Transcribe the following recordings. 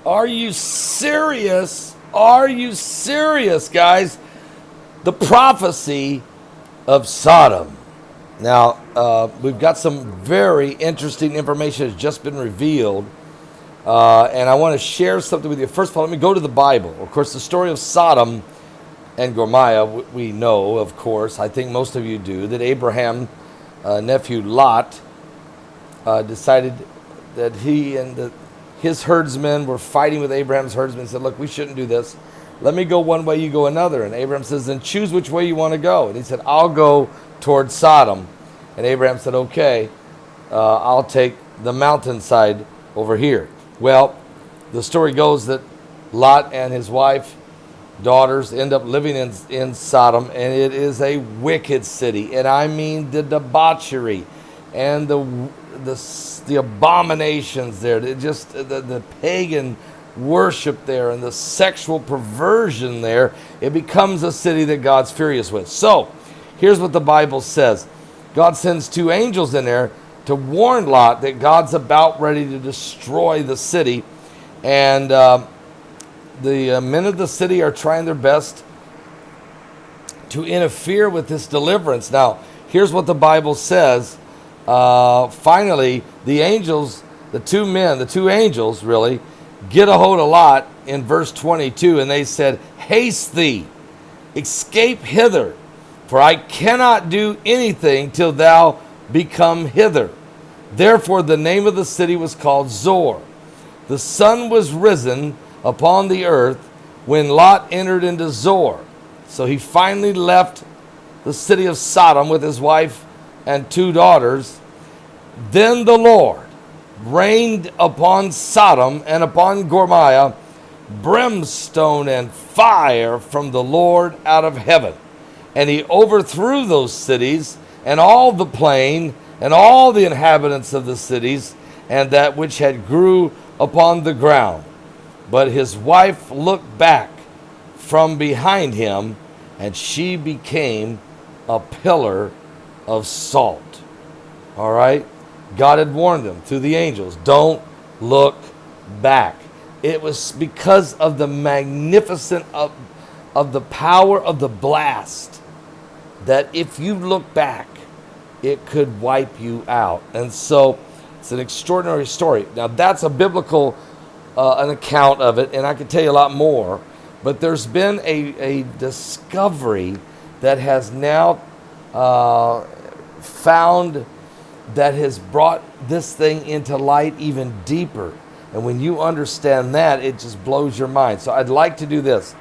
Are you serious? Are you serious, guys? The prophecy of Sodom. Now, we've got some very interesting information that's just been revealed, and I want to share something with you. First of all, let me go to the Bible. Of course, the story of Sodom and Gomorrah, we know, of course, I think most of you do, that Abraham's nephew Lot decided that he and his herdsmen were fighting with Abraham's herdsmen and said, look, we shouldn't do this. Let me go one way, you go another. And Abraham says, then choose which way you want to go. And he said, I'll go towards Sodom. And Abraham said, okay, I'll take the mountainside over here. Well, the story goes that Lot and his wife, daughters, end up living in Sodom, and it is a wicked city. And I mean the debauchery and the abominations there, just the pagan worship there and the sexual perversion there. It becomes a city that God's furious with. So here's what the Bible says. God sends two angels in there to warn Lot that God's about ready to destroy the city. And the men of the city are trying their best to interfere with this deliverance. Now, here's what the Bible says. Finally, the angels, the two angels really, get a hold of Lot in verse 22, and they said, haste thee, escape hither, for I cannot do anything till thou become hither. Therefore the name of the city was called Zor. The sun was risen upon the earth when Lot entered into Zor. So he finally left the city of Sodom with his wife and two daughters. Then the Lord rained upon Sodom and upon Gomorrah brimstone and fire from the Lord out of heaven. And he overthrew those cities and all the plain and all the inhabitants of the cities and that which had grew upon the ground. But his wife looked back from behind him, and she became a pillar of salt. All right? God had warned them through the angels, don't look back. It was because of the magnificence of the power of the blast that if you look back, it could wipe you out. And so it's an extraordinary story. Now that's a biblical an account of it, and I could tell you a lot more, but there's been a discovery that has now found that has brought this thing into light even deeper. And when you understand that, it just blows your mind. So I'd like to do this.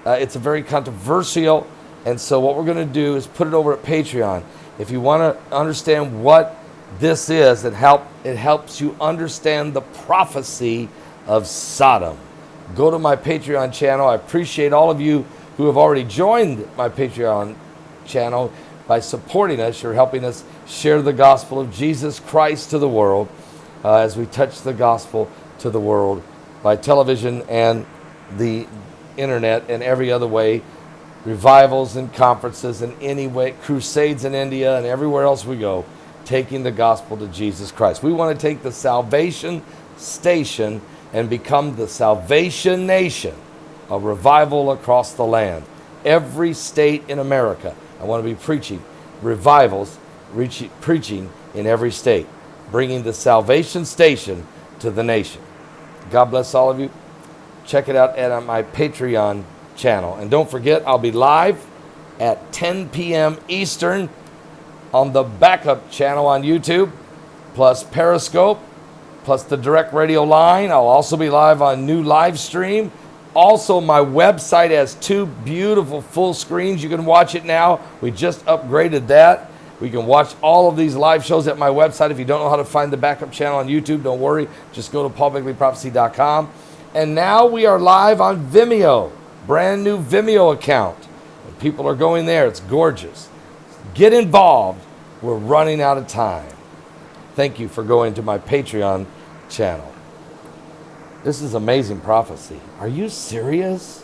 It's a very controversial, and so what we're going to do is put it over at Patreon. If you want to understand what this is, it helps you understand the prophecy of Sodom. Go to my Patreon channel. I appreciate all of you who have already joined my Patreon channel. By supporting us, you're helping us share the gospel of Jesus Christ to the world as we touch the gospel to the world by television and the internet and every other way, revivals and conferences and any way, crusades in India and everywhere else we go, taking the gospel to Jesus Christ. We want to take the salvation station and become the salvation nation, a revival across the land. Every state in America, I want to be preaching revivals, preaching in every state, bringing the salvation station to the nation. God bless all of you. Check it out at my Patreon channel. And don't forget, I'll be live at 10 p.m. Eastern on the backup channel on YouTube, plus Periscope, plus the direct radio line. I'll also be live on new live stream. Also, my website has two beautiful full screens. You can watch it now. We just upgraded that. We can watch all of these live shows at my website. If you don't know how to find the backup channel on YouTube, don't worry. Just go to paulbegleyprophecy.com. And now we are live on Vimeo, brand new Vimeo account. And people are going there. It's gorgeous. Get involved. We're running out of time. Thank you for going to my Patreon channel. This is amazing prophecy. Are you serious?